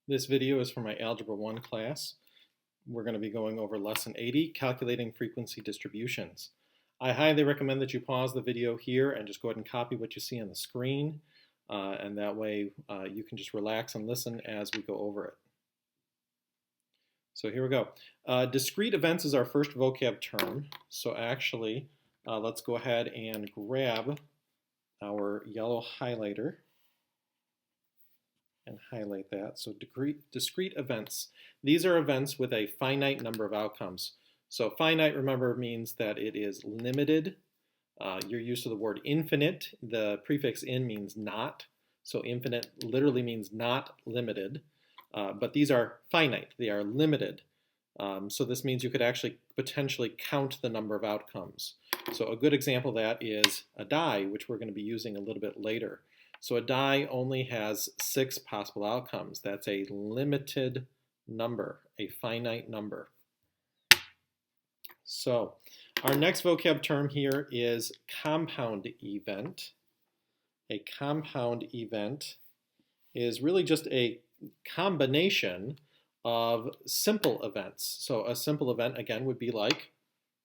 This video is for my Algebra 1 class. We're going to be going over Lesson 80, Calculating Frequency Distributions. I highly recommend that you pause the video here and just go ahead and copy what you see on the screen, and that way you can just relax and listen as we go over it. So here we go. Discrete events is our first vocab term, so actually let's go ahead and grab our yellow highlighter and highlight that. So discrete events. These are events with a finite number of outcomes. So finite, remember, means that it is limited. You're used to the word infinite. The prefix in means not. So infinite literally means not limited. But these are finite. They are limited. So this means you could actually potentially count the number of outcomes. So a good example of that is a die, which we're going to be using a little bit later. So a die only has 6 possible outcomes. That's a limited number, a finite number. So our next vocab term here is compound event. A compound event is really just a combination of simple events. So a simple event, again, would be like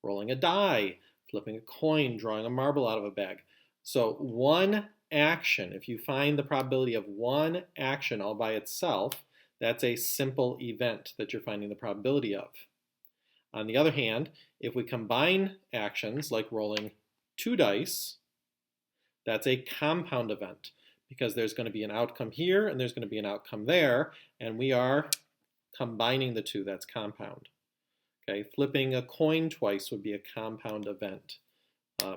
rolling a die, flipping a coin, drawing a marble out of a bag. So one action, if you find the probability of one action all by itself, that's a simple event that you're finding the probability of. On the other hand, if we combine actions like rolling 2 dice, that's a compound event because there's going to be an outcome here and there's going to be an outcome there, and we are combining the two. That's compound. Okay, flipping a coin twice would be a compound event.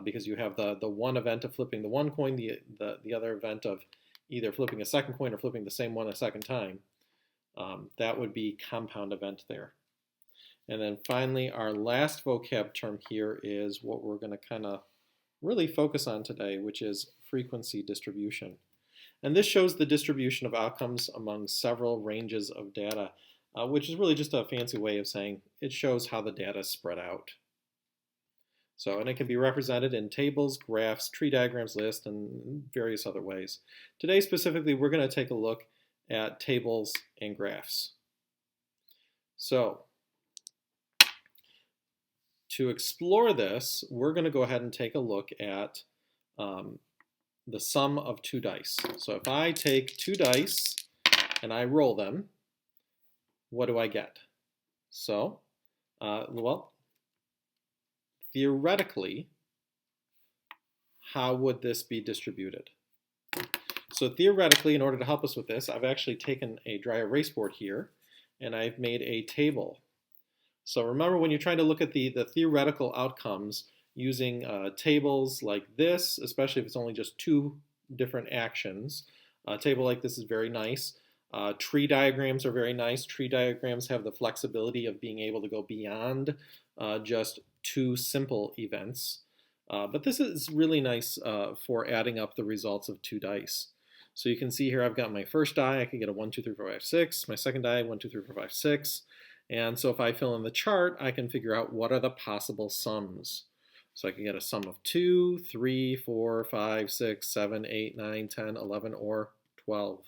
Because you have the one event of flipping the one coin, the other event of either flipping a second coin or flipping the same one a second time. That would be compound event there. And then finally, our last vocab term here is what we're going to kind of really focus on today, which is frequency distribution. And this shows the distribution of outcomes among several ranges of data, which is really just a fancy way of saying it shows how the data is spread out. So, and it can be represented in tables, graphs, tree diagrams, lists, and various other ways. Today specifically, we're going to take a look at tables and graphs. So, to explore this, we're going to go ahead and take a look at the sum of 2 dice. So if I take 2 dice and I roll them, what do I get? So, well, theoretically, how would this be distributed? So theoretically, in order to help us with this, I've actually taken a dry erase board here and I've made a table. So remember, when you're trying to look at the theoretical outcomes using tables like this, especially if it's only just 2 different actions, a table like this is very nice. Tree diagrams are very nice. Tree diagrams have the flexibility of being able to go beyond just 2 simple events. But this is really nice for adding up the results of 2 dice. So you can see here I've got my first die. I can get a 1, 2, 3, 4, 5, 6. My second die, 1, 2, 3, 4, 5, 6. And so if I fill in the chart, I can figure out what are the possible sums. So I can get a sum of 2, 3, 4, 5, 6, 7, 8, 9, 10, 11, or 12.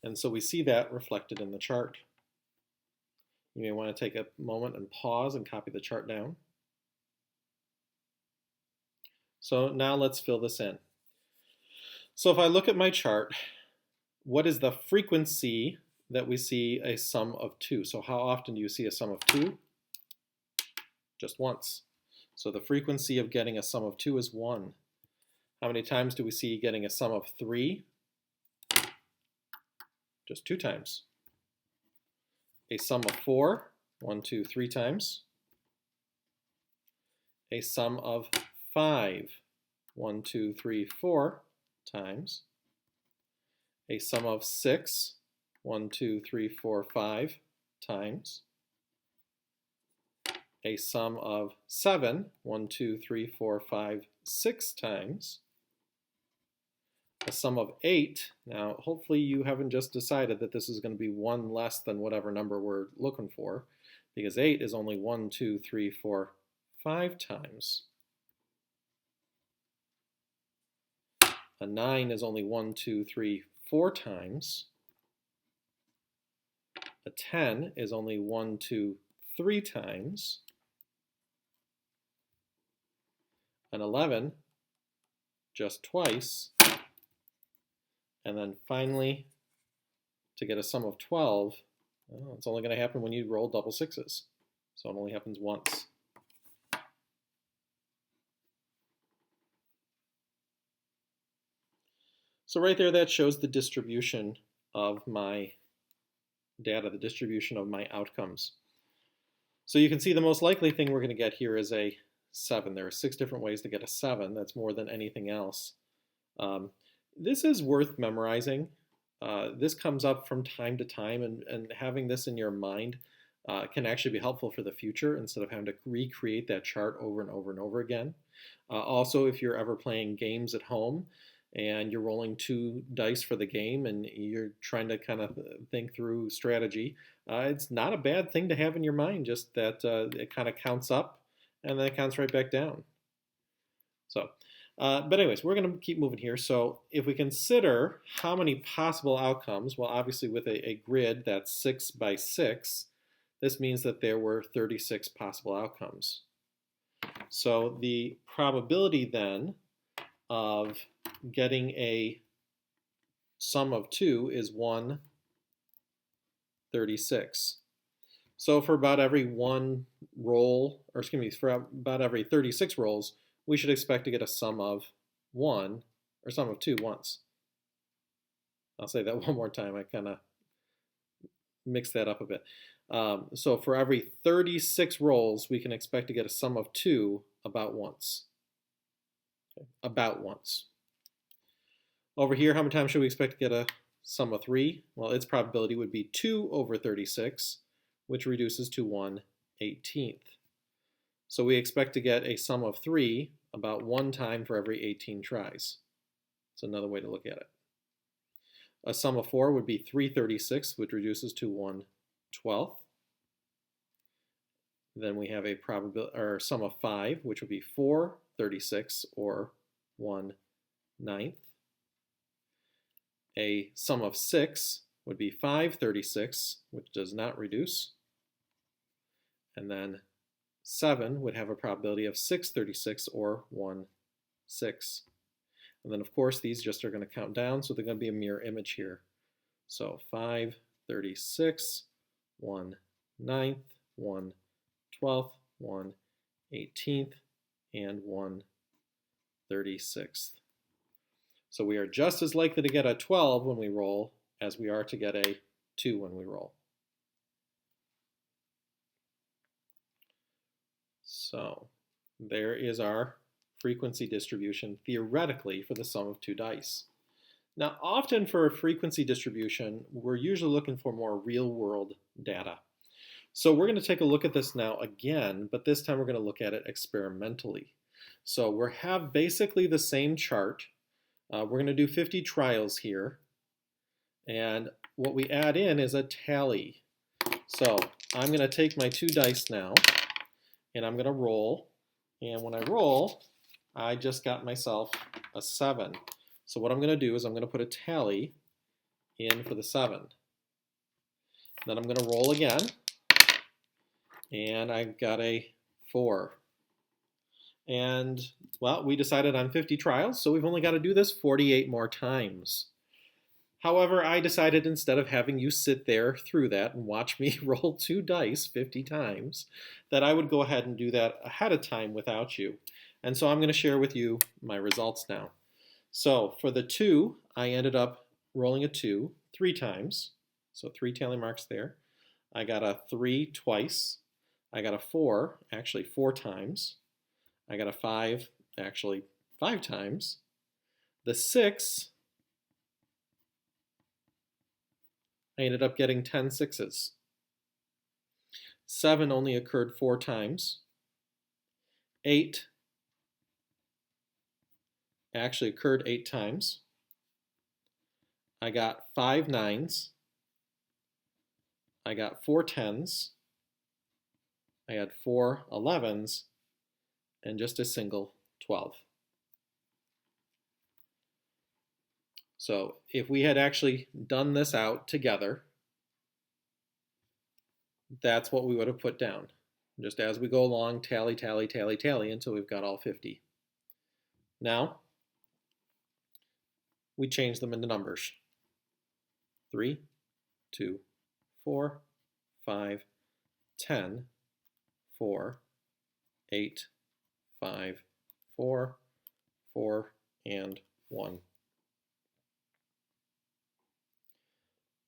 And so we see that reflected in the chart. You may want to take a moment and pause and copy the chart down. So now let's fill this in. So if I look at my chart, what is the frequency that we see a sum of 2? So how often do you see a sum of 2? Just once. So the frequency of getting a sum of 2 is 1. How many times do we see getting a sum of 3? Just 2 times. A sum of 4, 1, 2, 3 times. A sum of 5, 1, 2, 3, 4 times. A sum of 6, 1, 2, 3, 4, 5 times. A sum of 7, 1, 2, 3, 4, 5, 6 times. A sum of 8. Now, hopefully you haven't just decided that this is going to be 1 less than whatever number we're looking for, because 8 is only 1, 2, 3, 4, 5 times. A 9 is only 1, 2, 3, 4 times. A 10 is only 1, 2, 3 times. An 11, just twice. And then finally, to get a sum of 12, well, it's only going to happen when you roll double sixes. So it only happens once. So right there, that shows the distribution of my data, the distribution of my outcomes. So you can see the most likely thing we're going to get here is a 7. There are 6 different ways to get a 7. That's more than anything else. This is worth memorizing. This comes up from time to time, and having this in your mind can actually be helpful for the future instead of having to recreate that chart over and over and over again. Also, if you're ever playing games at home and you're rolling 2 dice for the game and you're trying to kind of think through strategy, it's not a bad thing to have in your mind, just that it kind of counts up and then it counts right back down. So, but anyways, we're going to keep moving here. So if we consider how many possible outcomes, well, obviously with a grid that's 6 by 6, this means that there were 36 possible outcomes. So the probability then of getting a sum of 2 is 1/36. So for about every one roll, or excuse me, for about every 36 rolls, we should expect to get a sum of 1, or sum of 2 once. I'll say that one more time. I kind of mixed that up a bit. So for every 36 rolls, we can expect to get a sum of 2 about once. Okay. About once. Over here, how many times should we expect to get a sum of 3? Well, its probability would be 2/36, which reduces to 1/18. So we expect to get a sum of 3 about 1 time for every 18 tries. That's another way to look at it. A sum of 4 would be 3/36, which reduces to 1/12. Then we have a probability, or sum of 5, which would be 4/36, or 1/9. A sum of 6 would be 5/36, which does not reduce. And then 7 would have a probability of 6/36, or 1/6. And then, of course, these just are going to count down, so they're going to be a mirror image here. So 5/36, 1/9, 1/12, 1/18, and 1/36. So we are just as likely to get a 12 when we roll as we are to get a 2 when we roll. So there is our frequency distribution theoretically for the sum of 2 dice. Now, often for a frequency distribution, we're usually looking for more real-world data. So we're going to take a look at this now again, but this time we're going to look at it experimentally. So we have basically the same chart. We're going to do 50 trials here. And what we add in is a tally. So I'm going to take my 2 dice now, and I'm going to roll. And when I roll, I just got myself a 7. So what I'm going to do is I'm going to put a tally in for the 7. Then I'm going to roll again, and I got a 4. And, well, we decided on 50 trials, so we've only got to do this 48 more times. However, I decided instead of having you sit there through that and watch me roll 2 dice 50 times, that I would go ahead and do that ahead of time without you. And so I'm going to share with you my results now. So for the 2, I ended up rolling a 2 3 times. So 3 tally marks there. I got a 3 twice. I got a 4, actually 4 times. I got a 5, actually 5 times. The 6, I ended up getting 10 sixes. 7 only occurred 4 times. 8 actually occurred 8 times. I got 5 9s. I got 4 10s. I had 4 11s. And just a single 12. So if we had actually done this out together, that's what we would have put down. Just as we go along, tally, tally, tally, tally until we've got all 50. Now, we change them into numbers. 3, 2, 4, 5, 10, 4, 8, 5, 4, 4, and 1.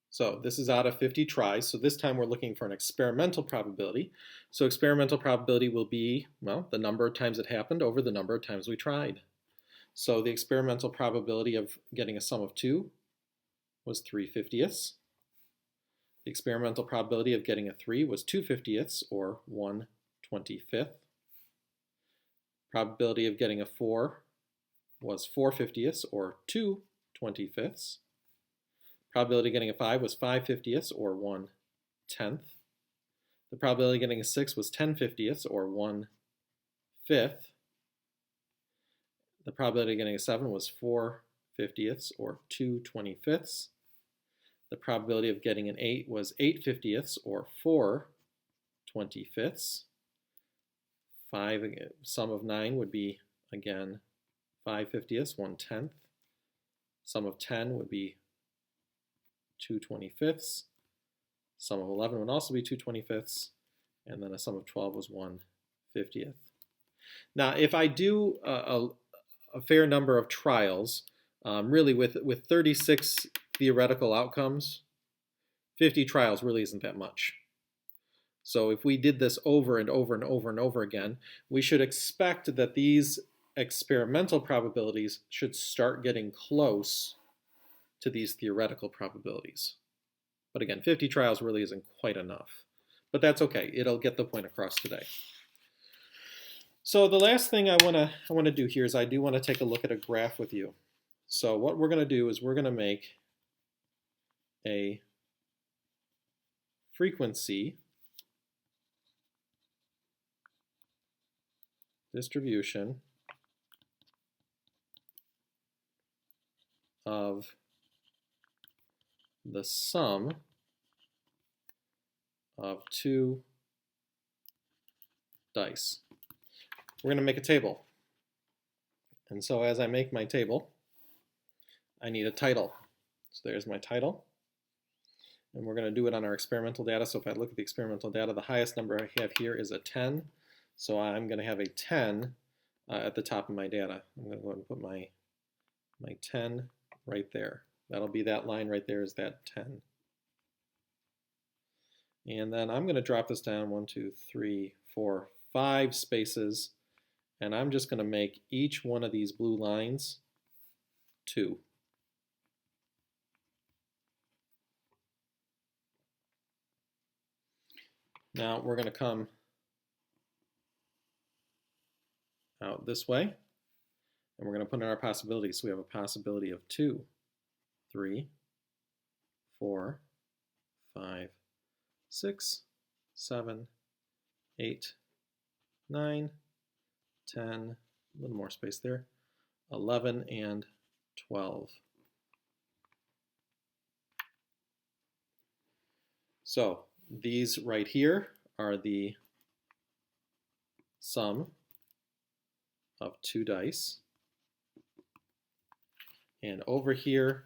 So this is out of 50 tries. So this time we're looking for an experimental probability. So experimental probability will be, well, the number of times it happened over the number of times we tried. So the experimental probability of getting a sum of 2 was 3/50ths. The experimental probability of getting a 3 was 2/50ths, or 1/25th. Probability of getting a 4 was 4/50ths, or 2/25ths. Probability of getting a 5 was 5/50ths, or 1/10th. The probability of getting a 6 was 10/50ths, or 1/5. The probability of getting a 7 was 4/50ths, or 2/25ths. The probability of getting an 8 was 8/50ths, or 4/25ths. 5, sum of 9 would be, again, 5/50ths, 1/10th. Sum of 10 would be 2/25ths. Sum of 11 would also be 2/25ths. And then a sum of 12 was 1/50th. Now, if I do a fair number of trials, really with 36 theoretical outcomes, 50 trials really isn't that much. So if we did this over and over and over and over again, we should expect that these experimental probabilities should start getting close to these theoretical probabilities. But again, 50 trials really isn't quite enough. But that's okay. It'll get the point across today. So the last thing I want to do here is I do want to take a look at a graph with you. So what we're going to do is we're going to make a frequency distribution of the sum of 2 dice. We're going to make a table. And so as I make my table, I need a title. So there's my title. And we're going to do it on our experimental data. So if I look at the experimental data, the highest number I have here is a 10. So I'm going to have a 10 at the top of my data. I'm going to go ahead and put my 10 right there. That'll be that line right there is that 10. And then I'm going to drop this down 1, 2, 3, 4, 5 spaces. And I'm just going to make each one of these blue lines 2. Now we're going to come out this way, and we're going to put in our possibilities. So we have a possibility of 2, 3, 4, 5, 6, 7, 8, 9, 10, a little more space there, 11, and 12. So these right here are the sum of 2 dice. And over here,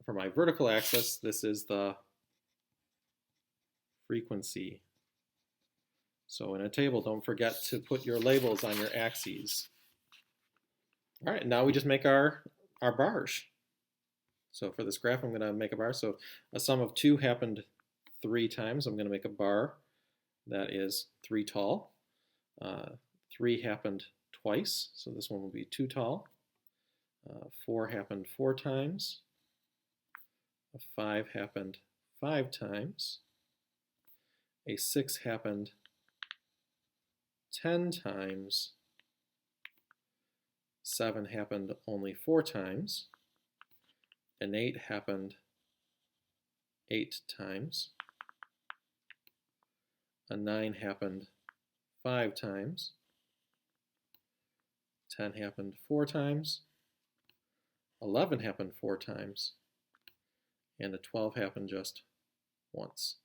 for my vertical axis, this is the frequency. So in a table, don't forget to put your labels on your axes. All right, now we just make our bars. So for this graph, I'm going to make a bar. So a sum of 2 happened 3 times. I'm going to make a bar that is 3 tall. 3 happened twice, so this one will be 2 tall. 4 happened 4 times. 5 happened 5 times. A 6 happened 10 times. 7 happened only 4 times. An 8 happened 8 times. A 9 happened 5 times. 10 happened 4 times. 11 happened 4 times. And a 12 happened just once.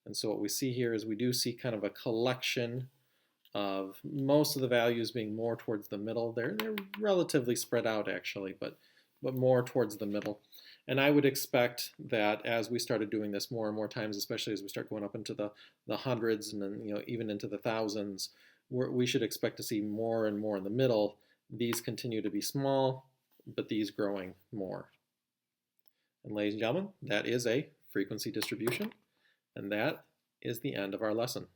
And so what we see here is we do see kind of a collection of most of the values being more towards the middle. They're relatively spread out actually, but more towards the middle. And I would expect that as we started doing this more and more times, especially as we start going up into the hundreds and then even into the thousands, we should expect to see more and more in the middle. These continue to be small, but these growing more. And ladies and gentlemen, that is a frequency distribution, and that is the end of our lesson.